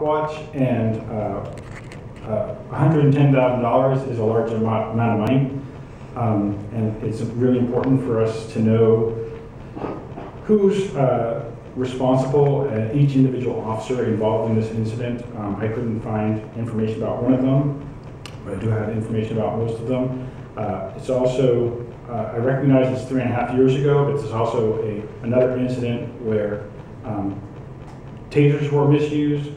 watch, and $110,000 is a large amount of money, and it's really important for us to know who's responsible, each individual officer involved in this incident. I couldn't find information about one of them, but I do have information about most of them. It's also, I recognize it's 3.5 years ago, but it's also another incident where tasers were misused,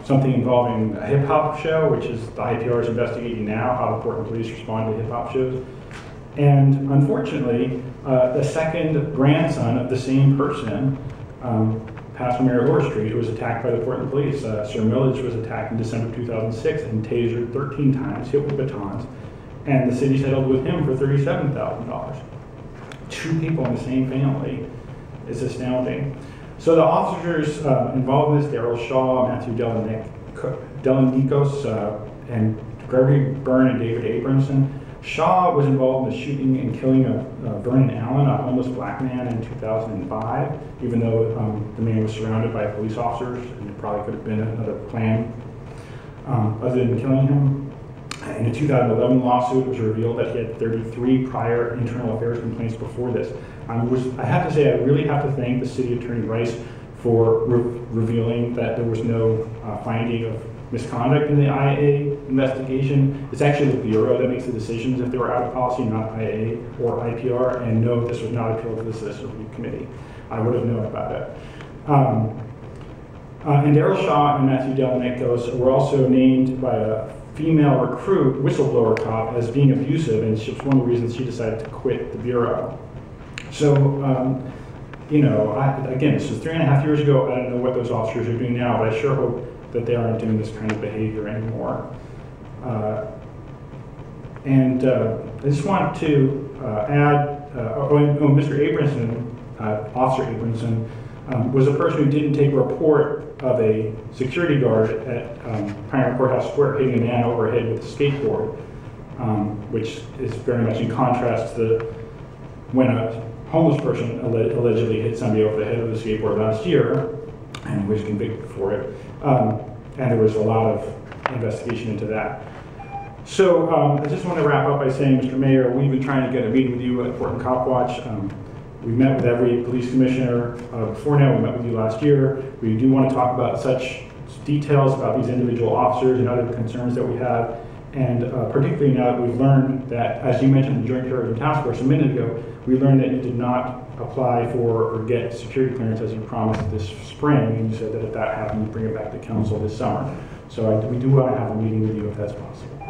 something involving a hip-hop show, which is the IPR is investigating now, how the Portland police respond to hip-hop shows. And unfortunately, the second grandson of the same person passed on Mary Laura Street, who was attacked by the Portland police. Sir Millage was attacked in December 2006 and tasered 13 times, hit with batons, and the city settled with him for $37,000. 2 people in the same family is astounding. So the officers involved in this, Daryl Shaw, Matthew Delanikos, and Gregory Byrne and David Abramson. Shaw was involved in the shooting and killing of Vernon Allen, a homeless black man, in 2005, even though the man was surrounded by police officers, and it probably could have been another plan other than killing him. In a 2011 lawsuit, it was revealed that he had 33 prior internal affairs complaints before this. I have to say, I really have to thank the City Attorney Rice for revealing that there was no finding of misconduct in the IA investigation. It's actually the Bureau that makes the decisions if they were out of policy, not IA or IPR, and no, this was not appealed to the Citizen Review Committee. I would have known about it. And Daryl Shaw and Matthew Delanikos were also named by a female recruit, whistleblower cop, as being abusive, and it's one of the reasons she decided to quit the Bureau. So, you know, again, this was 3.5 years ago. I don't know what those officers are doing now, but I sure hope that they aren't doing this kind of behavior anymore. I just want to add, Mr. Abramson, Officer Abramson, was a person who didn't take a report of a security guard at Pioneer Courthouse Square hitting a man overhead with a skateboard, which is very much in contrast to when a homeless person allegedly hit somebody over the head with a skateboard last year and was convicted for it. And there was a lot of investigation into that. So I just want to wrap up by saying, Mr. Mayor, we've been trying to get a meeting with you at Portland Cop Watch. We met with every police commissioner before now. We met with you last year. We do want to talk about such details about these individual officers and other concerns that we have. And particularly now that we've learned that, as you mentioned, the Joint Terrorism Task Force a minute ago, we learned that you did not apply for or get security clearance as you promised this spring, and you said that if that happened, you'd bring it back to council this summer. So we do want to have a meeting with you if that's possible.